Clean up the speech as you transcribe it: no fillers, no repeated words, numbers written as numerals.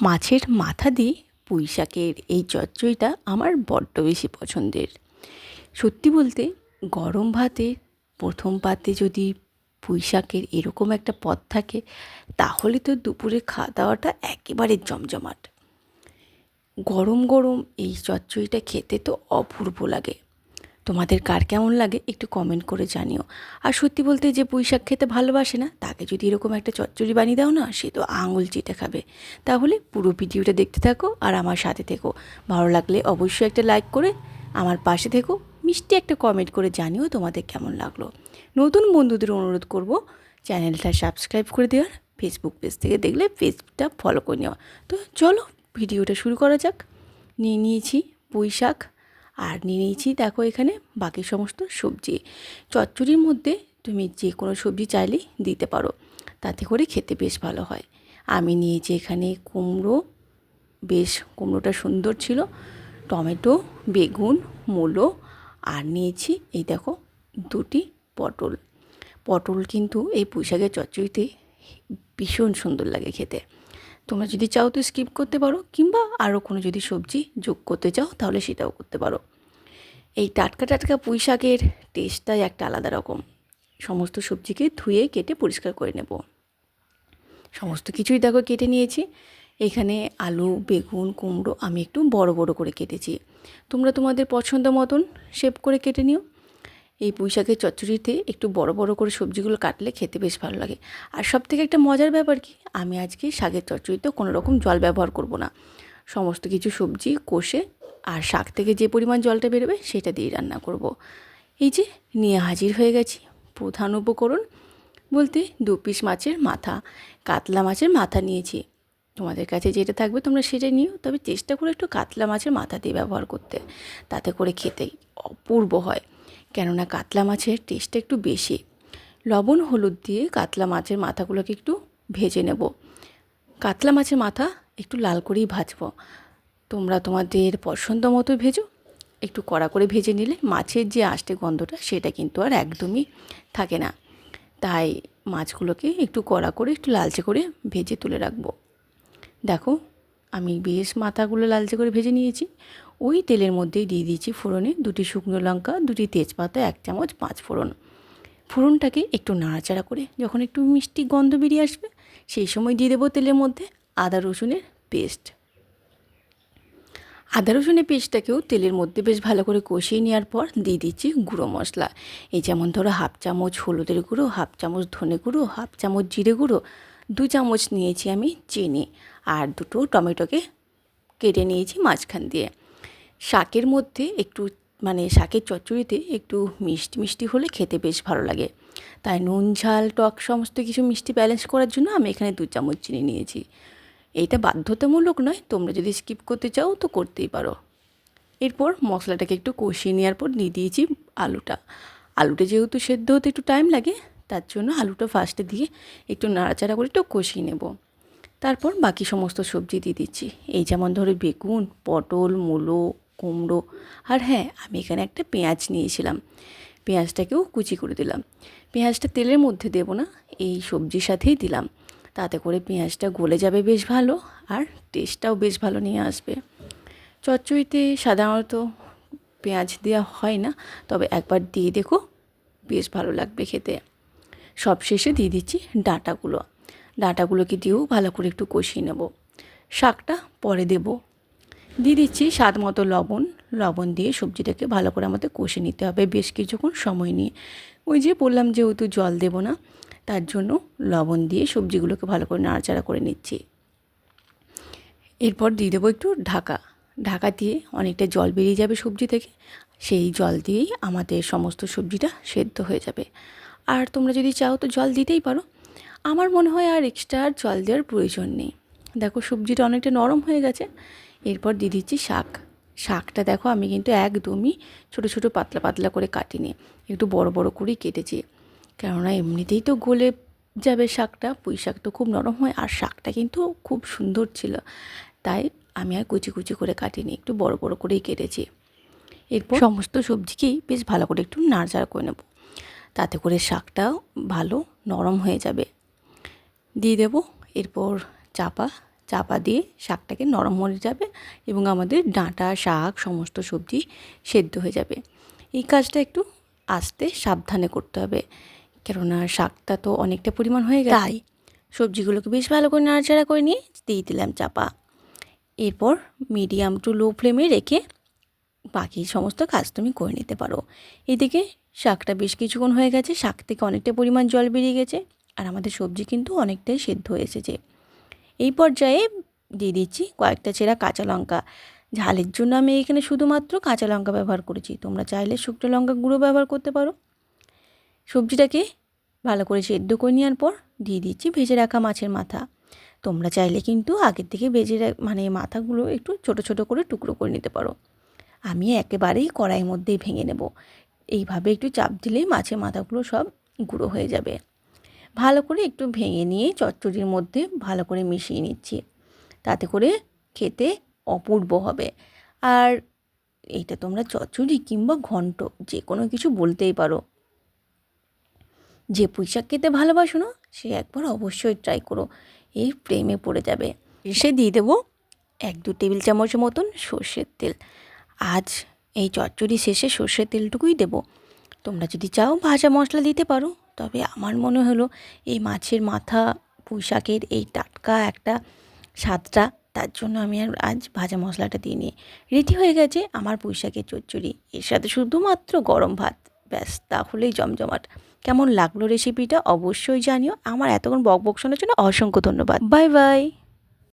মাছের মাথা দিয়ে পুঁই শাকের এই চচ্চড়িটা আমার বড্ড বেশি পছন্দের। সত্যি বলতে গরম ভাতে প্রথম পাতে যদি পুঁই শাকের এরকম একটা পদ থাকে, তাহলে তো দুপুরে খাওয়া দাওয়াটা একেবারে জমজমাট। গরম গরম এই চচ্চড়িটা খেতে তো অপূর্ব লাগে। তোমাদের কার কেমন লাগে একটু কমেন্ট করে জানিও। আর সত্যি বলতে যে পুঁই শাক খেতে ভালোবাসে না, তাকে যদি এরকম একটা চচ্চড়ি বানিয়ে দাও না, সে তো আঙুল চেটে খাবে। তাহলে পুরো ভিডিওটা দেখতে থাকো আর আমার সাথে থেকো। ভালো লাগলে অবশ্যই একটা লাইক করে আমার পাশে থেকো, মিষ্টি একটা কমেন্ট করে জানিও তোমাদের কেমন লাগলো। নতুন বন্ধুদের অনুরোধ করব চ্যানেলটা সাবস্ক্রাইব করে দেওয়ার, ফেসবুক পেজ থেকে দেখলে পেজটা ফলো করে নেওয়া। তো চলো ভিডিওটা শুরু করা যাক। নিয়ে নিয়েছি পুঁই শাক আর নিয়ে নিয়েছি দেখো এখানে বাকি সমস্ত সবজি। চচ্চড়ির মধ্যে তুমি যে কোনো সবজি চাইলেই দিতে পারো, তাতে করে খেতে বেশ ভালো হয়। আমি নিয়েছি এখানে কুমড়ো, বেশ কুমড়োটা সুন্দর ছিল, টমেটো, বেগুন, মূলো, আর নিয়েছি এই দেখো দুটি পটল। পটল কিন্তু এই পুঁই শাকের চচ্চড়িতে ভীষণ সুন্দর লাগে খেতে। তোমরা যদি চাও তো স্কিপ করতে পারো, কিংবা আরও কোনো যদি সবজি যোগ করতে চাও তাহলে সেটাও করতে পারো। এই টাটকা টাটকা পুঁই শাকের টেস্টটাই একটা আলাদা রকম। সমস্ত সবজিকে ধুয়ে কেটে পরিষ্কার করে নেব। সমস্ত কিছুই দেখো কেটে নিয়েছি। এখানে আলু, বেগুন, কুমড়ো আমি একটু বড় বড় করে কেটেছি। তোমরা তোমাদের পছন্দ মতন শেপ করে কেটে নিও। এই পুঁই শাকের চচ্চড়িতে একটু বড় বড় করে সবজিগুলো কাটলে খেতে বেশ ভালো লাগে। আর সবথেকে একটা মজার ব্যাপার কি, আমি আজকে শাকের চচ্চড়িতে কোনো রকম জল ব্যবহার করব না। সমস্ত কিছু সবজি কষে আর শাক থেকে যে পরিমাণ জলটা বেরোবে সেটা দিয়ে রান্না করব। এই যে নিয়ে হাজির হয়ে গেছি প্রধান উপকরণ বলতে 2 পিস মাছের মাথা। কাতলা মাছের মাথা নিয়েছি। তোমাদের কাছে যেটা থাকবে তোমরা সেটা নিও, তবে চেষ্টা করে একটু কাতলা মাছের মাথা দিয়ে ব্যবহার করতে, তাতে করে খেতে অপূর্ব হয়। কেননা কাতলা মাছের টেস্টটা একটু বেশি। লবণ হলুদ দিয়ে কাতলা মাছের মাথাগুলোকে একটু ভেজে নেব। কাতলা মাছের মাথা একটু লাল করেই ভাজবো। তোমরা তোমাদের পছন্দ মতো ভেজো। একটু কড়া করে ভেজে নিলে মাছের যে আষ্টে গন্ধটা সেটা কিন্তু আর একদমই থাকে না। তাই মাছগুলোকে একটু কড়া করে একটু লালচে করে ভেজে তুলে রাখবো। দেখো আমি বেশ মাথাগুলো লালচে করে ভেজে নিয়েছি। ওই তেলের মধ্যেই দিয়ে দিয়েছি ফোড়নে 2টি শুকনো লঙ্কা, 2টি তেজপাতা, 1 চামচ 5 ফোড়ন। ফোড়নটাকে একটু নাড়াচাড়া করে যখন একটু মিষ্টি গন্ধ বেরিয়ে আসবে, সেই সময় দিয়ে দেবো তেলের মধ্যে আদা রসুনের পেস্ট। আদা রসুনের পেস্টটাকেও তেলের মধ্যে বেশ ভালো করে কষিয়ে নেওয়ার পর দিয়ে দিচ্ছি গুঁড়ো মশলা। এই যেমন ধরো 1/2 চামচ হলুদের গুঁড়ো, 1/2 চামচ ধনে গুঁড়ো, 1/2 চামচ জিরে গুঁড়ো, 2 চামচ নিয়েছি আমি চিনি, আর 2টো টমেটোকে কেটে নিয়েছি মাঝখান দিয়ে। শাকের মধ্যে একটু শাকের চচ্চড়িতে একটু মিষ্টি মিষ্টি হলে খেতে বেশ ভালো লাগে। তাই নুন ঝাল টক সমস্ত কিছু মিষ্টি ব্যালেন্স করার জন্য আমি এখানে 2 চামচ চিনি নিয়েছি। এইটা বাধ্যতামূলক নয়, তোমরা যদি স্কিপ করতে চাও তো করতেই পারো। এরপর মশলাটাকে একটু কষিয়ে নেওয়ার পর দিয়ে দিয়েছি আলুটা। আলুটা যেহেতু সেদ্ধ হতে একটু টাইম লাগে, তার জন্য আলুটা ফার্স্টে দিয়ে একটু নাড়াচাড়া করে একটু কষিয়ে নেব। তারপর বাকি সমস্ত সবজি দিয়ে দিচ্ছি। এই যেমন ধরো বেগুন, পটল, মূলো, কুমড়ো, আর হ্যাঁ আমি এখানে একটা পেঁয়াজ নিয়েছিলাম। পেঁয়াজটাকেও কুচি করে দিলাম। পেঁয়াজটা তেলের মধ্যে দেব না, এই সবজির সাথেই দিলাম। তাতে করে পেঁয়াজটা গলে যাবে বেশ ভালো, আর টেস্টটাও বেশ ভালো নিয়ে আসবে। চচ্চড়িতে সাধারণত পেঁয়াজ দেওয়া হয় না, তবে একবার দিয়ে দেখো বেশ ভালো লাগবে খেতে। সবশেষে দিয়ে দিচ্ছি ডাঁটাগুলোকে দিয়েও ভালো করে একটু কষিয়ে নেব। শাকটা পরে দেব। দিয়ে দিচ্ছি স্বাদ মতো লবণ দিয়ে সবজিটাকে ভালো করে আমাদের কষে নিতে হবে বেশ কিছুক্ষণ সময় নিয়ে। ওই যে বললাম যেহেতু জল দেব না, তার জন্য লবণ দিয়ে সবজিগুলোকে ভালো করে নাড়াচাড়া করে নিচ্ছি। এরপর দিয়ে দেবো একটু ঢাকা দিয়ে অনেকটা জল বেরিয়ে যাবে সবজি থেকে। সেই জল দিয়েই আমাদের সমস্ত সবজিটা সেদ্ধ হয়ে যাবে। আর তোমরা যদি চাও তো জল দিতেই পারো। আমার মনে হয় আর এক্সট্রা আর জল দেওয়ার প্রয়োজন নেই। দেখো সবজিটা অনেকটা নরম হয়ে গেছে। এরপর দিয়ে দিচ্ছি শাকটা দেখো আমি কিন্তু একদমই ছোটো ছোটো পাতলা পাতলা করে কাটিনি, একটু বড় বড় করেই কেটেছি। কেননা এমনিতেই তো গলে যাবে শাকটা, পুঁই শাক তো খুব নরম হয়, আর শাকটা কিন্তু খুব সুন্দর ছিল, তাই আমি আর কুচি কুচি করে কাটিনি, একটু বড় বড় করেই কেটেছি। এরপর সমস্ত সবজিকেই বেশ ভালো করে একটু নাড়াচাড়া করে নেব, তাতে করে শাকটাও ভালো নরম হয়ে যাবে। দিয়ে দেব এরপর চাপা দিয়ে শাকটাকে নরম হয়ে যাবে এবং আমাদের ডাঁটা শাক সমস্ত সবজি সেদ্ধ হয়ে যাবে। এই কাজটা একটু আস্তে সাবধানে করতে হবে, কেননা শাকটা তো অনেকটা পরিমাণ হয়ে গেছে। তাই সবজিগুলোকে বেশ ভালো করে নাড়াচাড়া করে নিয়ে দিয়ে দিলাম চাপা। এরপর মিডিয়াম টু লো ফ্লেমে রেখে বাকি সমস্ত কাজ তুমি করে নিতে পারো। এদিকে শাকটা বেশ কিছুক্ষণ হয়ে গেছে, শাক থেকে অনেকটা পরিমাণ জল বেরিয়ে গেছে আর আমাদের সবজি কিন্তু অনেকটাই সেদ্ধ হয়ে এসেছে। এই পর্যায়ে দিয়ে দিচ্ছি কয়েকটা চেরা কাঁচা লঙ্কা। ঝালের জন্য আমি এখানে শুধুমাত্র কাঁচা লঙ্কা ব্যবহার করেছি, তোমরা চাইলে শুকনো লঙ্কা গুঁড়ো ব্যবহার করতে পারো। সবজিটাকে ভালো করে সেদ্ধ করে নেওয়ার পর দিয়ে দিচ্ছি ভেজে রাখা মাছের মাথা। তোমরা চাইলে কিন্তু আগের থেকে মানে মাথাগুলো একটু ছোট ছোট করে টুকরো করে নিতে পারো। আমি একেবারেই কড়াইয়ের মধ্যেই ভেঙে নেব। এইভাবে একটু চাপ দিলেই মাছের মাথাগুলো সব গুঁড়ো হয়ে যাবে। ভালো করে একটু ভেঙে নিয়ে চচ্চড়ির মধ্যে ভালো করে মিশিয়ে নিচ্ছি, তাতে করে খেতে অপূর্ব হবে। আর এইটা তোমরা চচ্চড়ি কিংবা ঘন্ট যে কোনো কিছু বলতেই পারো। যে পুঁই শাক খেতে ভালোবাসো না সে একবার অবশ্যই ট্রাই করো, এই প্রেমে পড়ে যাবে। এসে দিয়ে দেবো 1-2 টেবিল চামচের মতন সর্ষের তেল। আজ এই চচ্চড়ি শেষে সর্ষের তেলটুকুই দেবো। তোমরা যদি চাও ভাজা মশলা দিতে পারো, তবে আমার মনে হলো এই মাছের মাথা পুঁই শাকের এই টাটকা একটা স্বাদটা, তার জন্য আমি আর আজ ভাজা মশলাটা দিইনি। রেডি হয়ে গেছে আমার পুঁই শাকের চচ্চড়ি, এর সাথে শুধুমাত্র গরম ভাত, ব্যাস তাহলেই জমজমাট। কেমন লাগলো রেসিপিটা অবশ্যই জানিও। আমার এতক্ষণ বকবক শোনার জন্য অসংখ্য ধন্যবাদ। Bye bye.